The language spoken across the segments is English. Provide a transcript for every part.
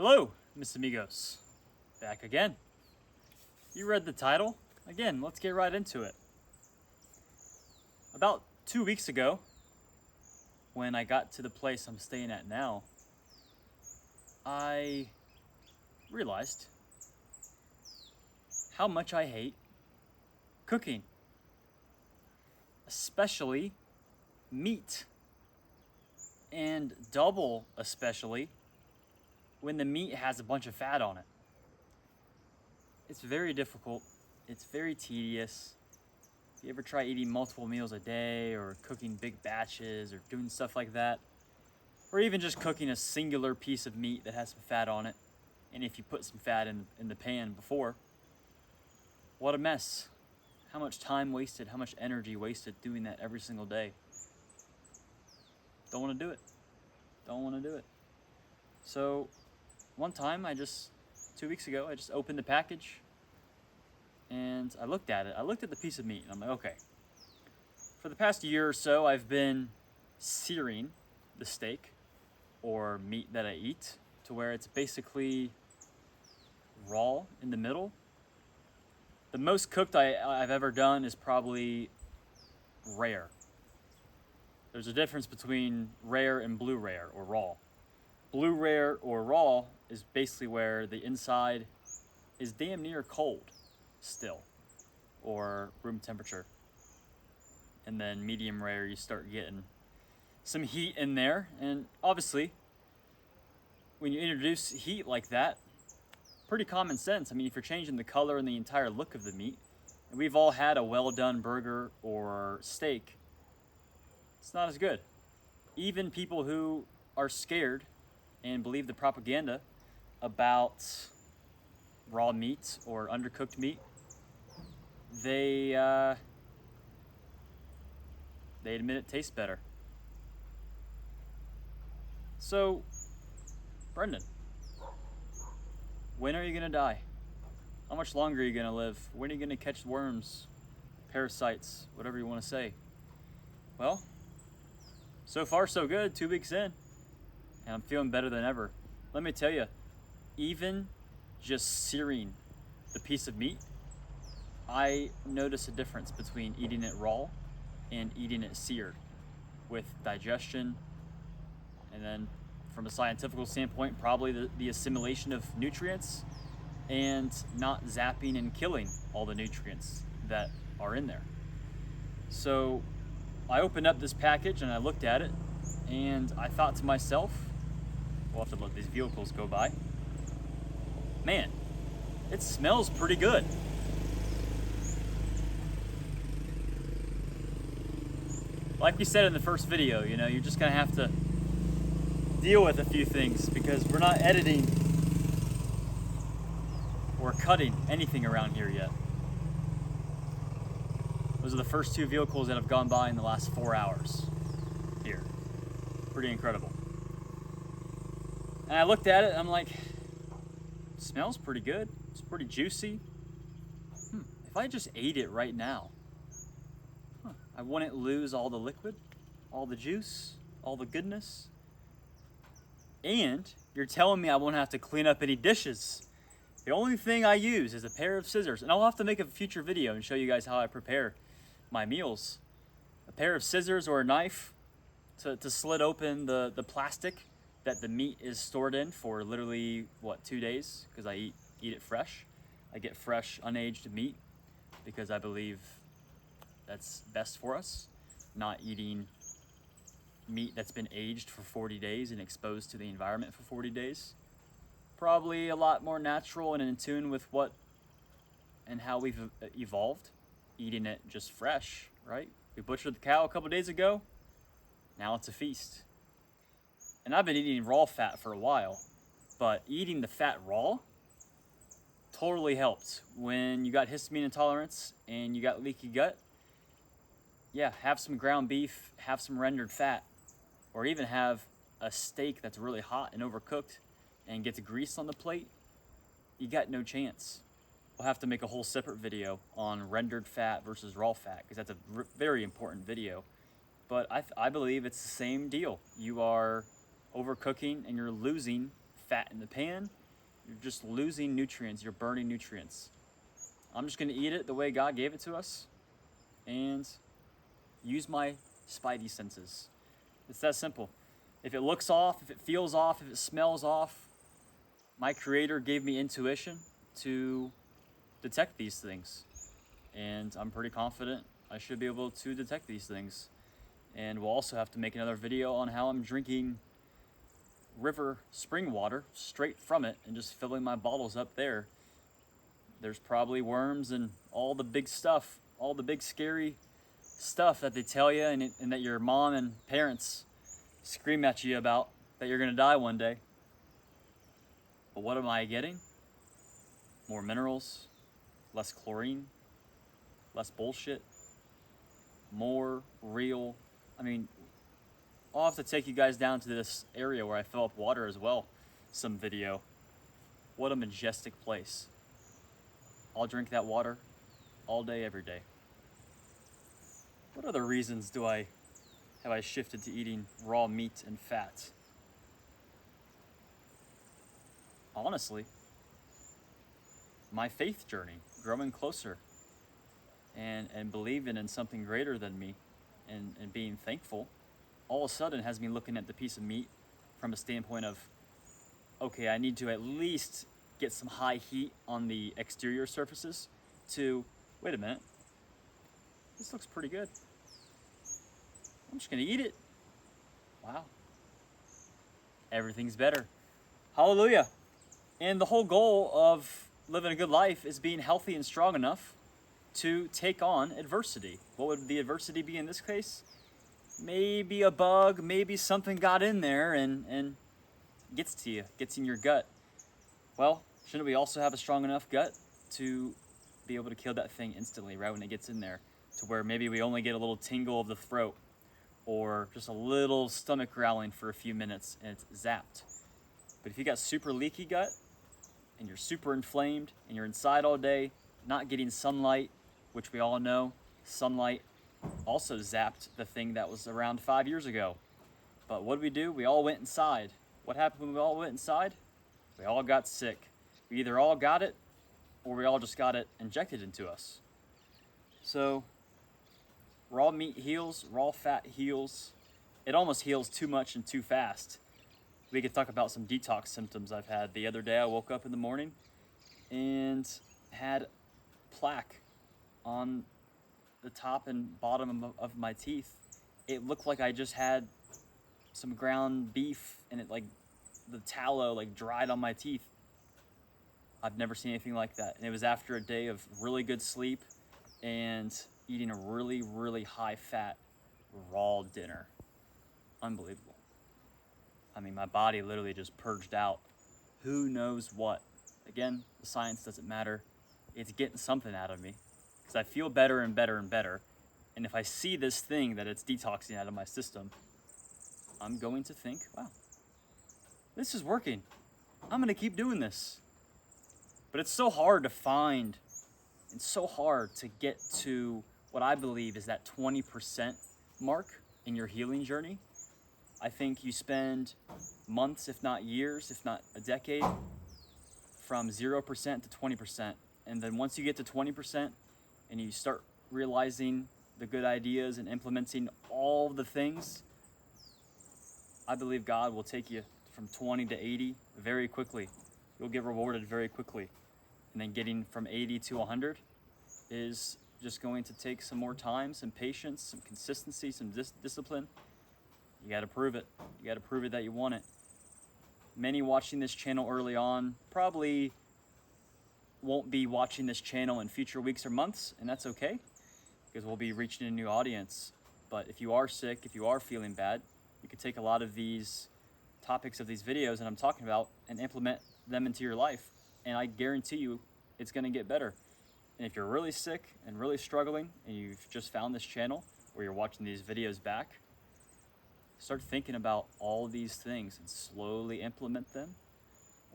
Hello, Miss Amigos. Back again. You read the title? Again, let's get right into it. About 2 weeks ago, when I got to the place I'm staying at now, I realized how much I hate cooking, especially meat, and double especially when the meat has a bunch of fat on it. It's very difficult. It's very tedious. If you ever try eating multiple meals a day or cooking big batches or doing stuff like that, or even just cooking a singular piece of meat that has some fat on it, and if you put some fat in the pan before, what a mess. How much time wasted, how much energy wasted doing that every single day. Don't want to do it. Don't want to do it. So one time 2 weeks ago, I just opened the package and I looked at it. I looked at the piece of meat and I'm like, okay. For the past year or so, I've been searing the steak or meat that I eat to where it's basically raw in the middle. The most cooked I've ever done is probably rare. There's a difference between rare and blue rare or raw. Blue rare or raw is basically where the inside is damn near cold still, or room temperature. And then medium rare, you start getting some heat in there. And obviously, when you introduce heat like that, pretty common sense. I mean, if you're changing the color and the entire look of the meat, and we've all had a well-done burger or steak, it's not as good. Even people who are scared and believe the propaganda about raw meat or undercooked meat, they admit it tastes better. So, Brendan, when are you gonna die? How much longer are you gonna live? When are you gonna catch worms, parasites, whatever you want to say? Well, so far so good, 2 weeks in, and I'm feeling better than ever. Let me tell you, even just searing the piece of meat, I notice a difference between eating it raw and eating it seared, with digestion, and then from a scientific standpoint, probably the assimilation of nutrients and not zapping and killing all the nutrients that are in there. So I opened up this package and I looked at it and I thought to myself, we'll have to let these vehicles go by. Man, it smells pretty good. Like we said in the first video, you're just gonna have to deal with a few things because we're not editing or cutting anything around here yet. Those are the first two vehicles that have gone by in the last 4 hours here. Pretty incredible. And I looked at it and I'm like, it smells pretty good. It's pretty juicy. If I just ate it right now, I wouldn't lose all the liquid, all the juice, all the goodness. And you're telling me I won't have to clean up any dishes. The only thing I use is a pair of scissors. And I'll have to make a future video and show you guys how I prepare my meals. A pair of scissors or a knife to slit open the plastic that the meat is stored in for literally, 2 days? Because I eat it fresh. I get fresh, unaged meat because I believe that's best for us. Not eating meat that's been aged for 40 days and exposed to the environment for 40 days. Probably a lot more natural and in tune with what and how we've evolved, eating it just fresh, right? We butchered the cow a couple days ago, now it's a feast. And I've been eating raw fat for a while, but eating the fat raw totally helped. When you got histamine intolerance and you got leaky gut, yeah, have some ground beef, have some rendered fat, or even have a steak that's really hot and overcooked and gets grease on the plate, you got no chance. We'll have to make a whole separate video on rendered fat versus raw fat because that's a very important video. But I believe it's the same deal. You are overcooking and you're losing fat in the pan. You're just losing nutrients. You're burning nutrients. I'm just going to eat it the way God gave it to us and use my spidey senses. It's that simple. If it looks off, if it feels off, if it smells off, my Creator gave me intuition to detect these things. And I'm pretty confident I should be able to detect these things. And we'll also have to make another video on how I'm drinking river spring water straight from it and just filling my bottles up there. There's probably worms and all the big stuff, all the big scary stuff that they tell you and that your mom and parents scream at you about, that you're gonna die one day. But what am I getting? More minerals, less chlorine, less bullshit, more real. I mean, I'll have to take you guys down to this area where I fill up water as well, some video. What a majestic place. I'll drink that water all day, every day. What other reasons have I shifted to eating raw meat and fat? Honestly, my faith journey, growing closer and believing in something greater than me and being thankful, all of a sudden has me looking at the piece of meat from a standpoint of, okay, I need to at least get some high heat on the exterior surfaces to, wait a minute, this looks pretty good. I'm just gonna eat it. Wow. Everything's better. Hallelujah. And the whole goal of living a good life is being healthy and strong enough to take on adversity. What would the adversity be in this case? Maybe a bug, maybe something got in there and gets to you, gets in your gut. Well, shouldn't we also have a strong enough gut to be able to kill that thing instantly, right when it gets in there, to where maybe we only get a little tingle of the throat or just a little stomach growling for a few minutes and it's zapped. But if you got super leaky gut and you're super inflamed and you're inside all day, not getting sunlight, which we all know, sunlight also zapped the thing that was around 5 years ago. But what did? We all went inside. What happened when we all went inside? We all got sick. We either all got it or we all just got it injected into us. So raw meat heals, raw fat heals. It almost heals too much and too fast. We could talk about some detox symptoms I've had. The other day I woke up in the morning and had plaque on the top and bottom of my teeth. It looked like I just had some ground beef and it, like, the tallow like dried on my teeth. I've never seen anything like that. And it was after a day of really good sleep and eating a really, really high fat raw dinner. Unbelievable. I mean, my body literally just purged out who knows what. Again, the science doesn't matter. It's getting something out of me because I feel better and better and better. And if I see this thing that it's detoxing out of my system, I'm going to think, wow, this is working. I'm gonna keep doing this. But it's so hard to find and so hard to get to what I believe is that 20% mark in your healing journey. I think you spend months, if not years, if not a decade, from 0% to 20%. And then once you get to 20% and you start realizing the good ideas and implementing all the things, I believe God will take you from 20 to 80 very quickly. You'll get rewarded very quickly. And then getting from 80 to 100 is just going to take some more time, some patience, some consistency, some discipline. You got to prove it. You got to prove it that you want it. Many watching this channel early on probably won't be watching this channel in future weeks or months, and that's okay because we'll be reaching a new audience. But if you are sick, if you are feeling bad, you could take a lot of these topics of these videos that I'm talking about and implement them into your life. And I guarantee you it's going to get better. And if you're really sick and really struggling and you've just found this channel or you're watching these videos back, start thinking about all these things and slowly implement them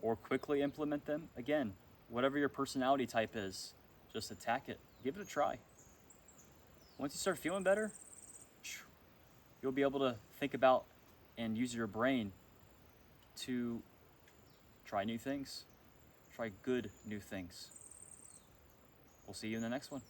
or quickly implement them. Again, whatever your personality type is, just attack it. Give it a try. Once you start feeling better, you'll be able to think about and use your brain to Try new things. Try good new things. We'll see you in the next one.